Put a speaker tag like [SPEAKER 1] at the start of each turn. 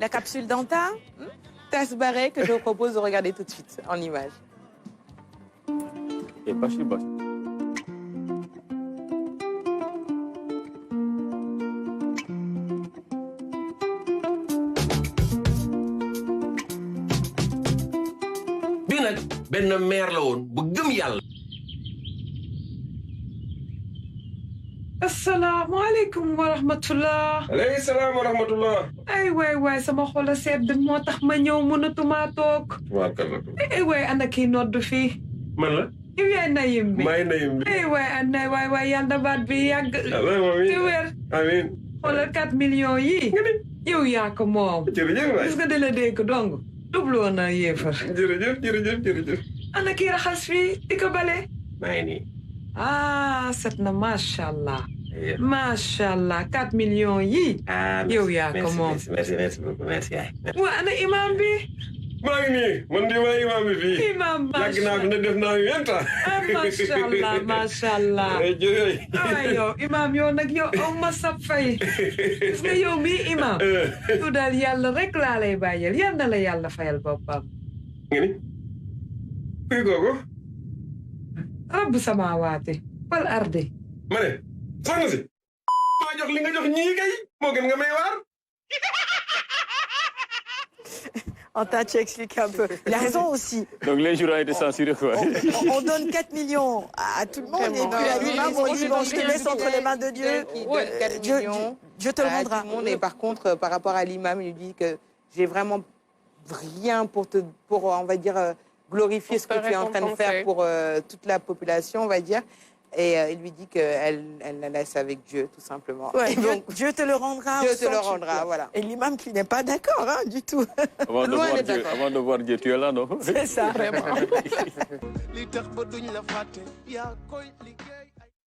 [SPEAKER 1] La capsule d'Anta, Tass Barret, que je vous propose de regarder tout de suite en image.
[SPEAKER 2] Et bashi.
[SPEAKER 3] bii nag benn meer la woon bu gëm yàlla.
[SPEAKER 4] asalaamaaleykum wa rahmatullah.
[SPEAKER 3] aleykum salaam wa rahmatullah.
[SPEAKER 4] ay waay sama xol a sedd moo tax ma ñëw mënatuma toog. ay waay ana kii noddu fii.
[SPEAKER 3] man la.
[SPEAKER 4] yow yaay Nayim bi.
[SPEAKER 3] maay Nayim bi.
[SPEAKER 4] ay waay ana waay yal na baat bi yàgg. te wér.
[SPEAKER 3] amiin.
[SPEAKER 4] xoolal 4 millions yi. yow yaa ko moom.
[SPEAKER 3] jërëjëf waay.
[SPEAKER 4] gis nga di la dégg dong. dubloo na yéefar.
[SPEAKER 3] jërëjëf.
[SPEAKER 4] ana kii raxas fii di ko bale.
[SPEAKER 3] maa ngi nii.
[SPEAKER 4] set na macha allah. macha allah 4 millions yi. yow yaa ko moom.
[SPEAKER 3] merci beaucoup merci yaay.
[SPEAKER 4] waa ana imam bi.
[SPEAKER 3] maa ngi nii man di maa imam bi fii.
[SPEAKER 4] imam macha allah
[SPEAKER 3] yàgg naa fi ne def naa 20 ans.
[SPEAKER 4] macha allah. yow imam yow nag yow aw ma sa fay. gis nga yow mii imam. yow daal yàlla rek laa lay bàyyal yal na la yàlla fayal boppam.
[SPEAKER 3] nga ni. kuy googu.
[SPEAKER 4] rabbu samaawaati wal ardi.
[SPEAKER 3] ma ne soxna si. maa jox li nga jox ñii kay moo gën nga may waar.
[SPEAKER 1] Anta, tu expliques un peu. Il a raison aussi.
[SPEAKER 2] Donc les jours ont été censurés, quoi.
[SPEAKER 1] On donne 4 millions à tout le monde. Et puis à l'imam, on dit, bon, je te laisse entre les mains de Dieu. Dieu te le rendra. Et par contre, par rapport à l'imam, il lui dit que j'ai vraiment rien pour, on va dire, glorifier ce que tu es en train de faire pour toute la population, on va dire. Et il lui dit qu'elle la laisse avec Dieu, tout simplement. Ouais, donc, Dieu te le rendra. Dieu te le rendra, voilà. Et l'imam qui n'est pas d'accord, hein, du tout.
[SPEAKER 2] Avant de voir Dieu, tu es là, non?
[SPEAKER 1] C'est ça, vraiment.